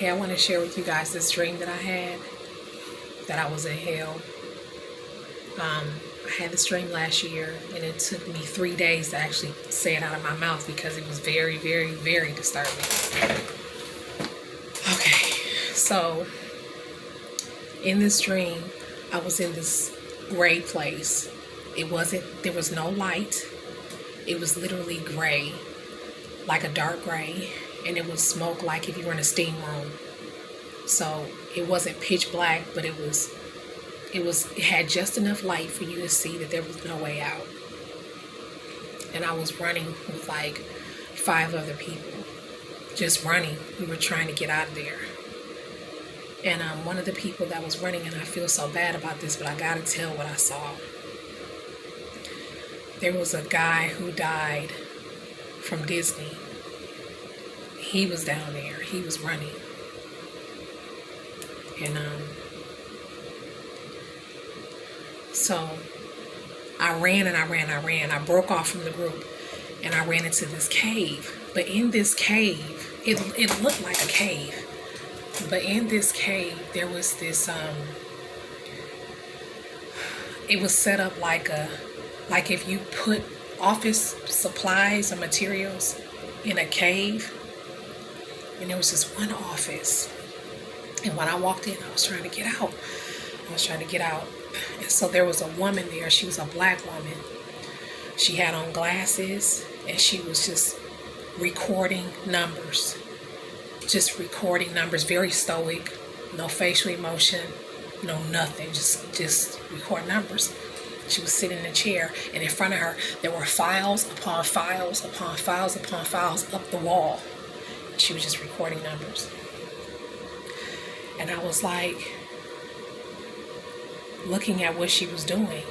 Okay, I want to share with you guys this dream that I had, that I was in hell. I had this dream last year, and it took me 3 days to actually say it out of my mouth because it was very, very, very disturbing. Okay, so in this dream, I was in this gray place. There was no light. It was literally gray, like a dark gray, and it would smoke like if you were in a steam room. So it wasn't pitch black, but it had just enough light for you to see that there was no way out. And I was running with like 5 other people, just running. We were trying to get out of there. And one of the people that was running, and I feel so bad about this, but I gotta tell what I saw. There was a guy who died from Disney. He was down there. He was running. And so I ran and I ran. I broke off from the group and I ran into this cave. But in this cave, it looked like a cave. But in this cave, there was this, it was set up like if you put office supplies or materials in a cave. And there was this one office. And when I walked in, I was trying to get out. And so there was a woman there. She was a black woman. She had on glasses, and she was just recording numbers. Very stoic, no facial emotion, no nothing, just record numbers. She was sitting in a chair, and in front of her, there were files upon files upon files upon files up the wall. She was just recording numbers. And I was like, looking at what she was doing.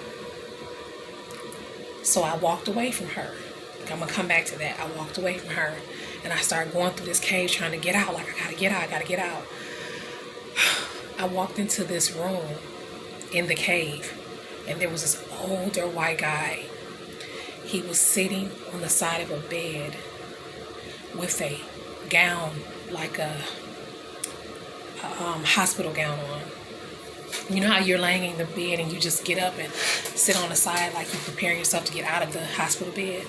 So I walked away from her. I'm going to come back to that. I walked away from her, and I started going through this cave trying to get out. Like, I got to get out. I walked into this room in the cave, and there was this older white guy. He was sitting on the side of a bed with a gown, like a hospital gown on. You know how you're laying in the bed and you just get up and sit on the side like you're preparing yourself to get out of the hospital bed?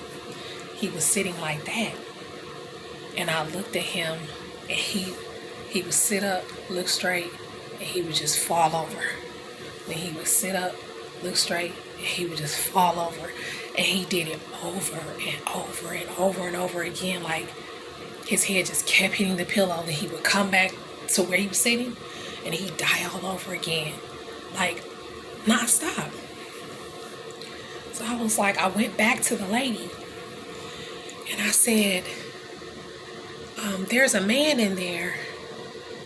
He was sitting like that. And I looked at him, and he would sit up, look straight, and he would just fall over. Then he would sit up, look straight, and he would just fall over. And he did it over and over and over and over again. Like, his head just kept hitting the pillow. Then he would come back to where he was sitting, and he'd die all over again, like non-stop. So I was like, I went back to the lady, and I said, there's a man in there.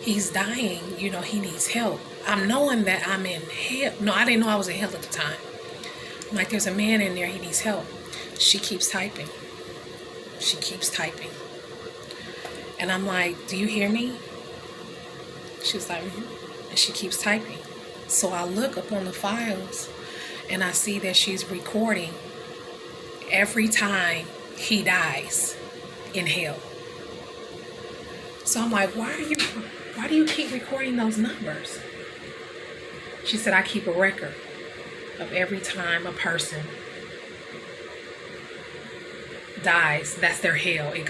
He's dying. You know, he needs help. I'm knowing that I'm in hell. No, I didn't know I was in hell at the time. I'm like, there's a man in there. He needs help. She keeps typing. And I'm like, do you hear me? She was like, mm-hmm. And she keeps typing. So I look up on the files, and I see that she's recording every time he dies in hell. So I'm like, why do you keep recording those numbers? She said, I keep a record of every time a person dies. That's their hell. It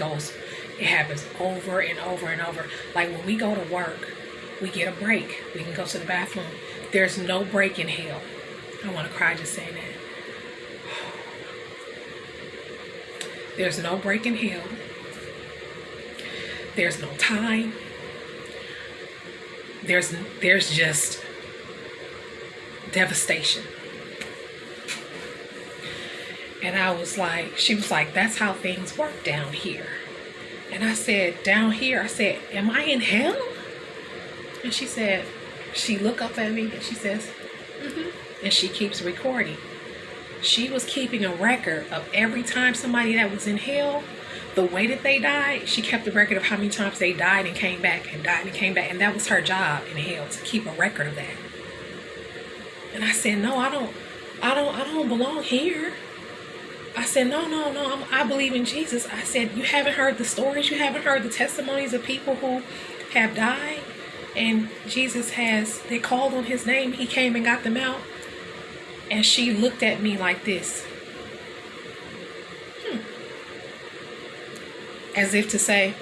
happens over and over and over. Like when we go to work, we get a break. We can go to the bathroom. There's no break in hell. I want to cry just saying that. There's no break in hell. There's no time. There's just devastation. And I was like, she was like, that's how things work down here. And I said, down here? I said, am I in hell? And she said, she looked up at me and she says, mm-hmm. And she keeps recording. She was keeping a record of every time somebody that was in hell, the way that they died. She kept a record of how many times they died and came back and died and came back. And that was her job in hell, to keep a record of that. And I said, no, I don't belong here. I said, no, I believe in Jesus. I said, you haven't heard the stories? You haven't heard the testimonies of people who have died? And they called on his name. He came and got them out. And she looked at me like this. As if to say,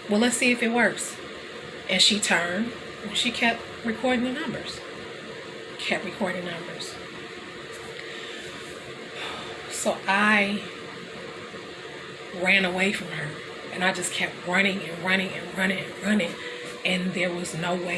well, let's see if it works. And she turned and she kept recording the numbers. So I ran away from her. And I just kept running and running and running and running. And there was no way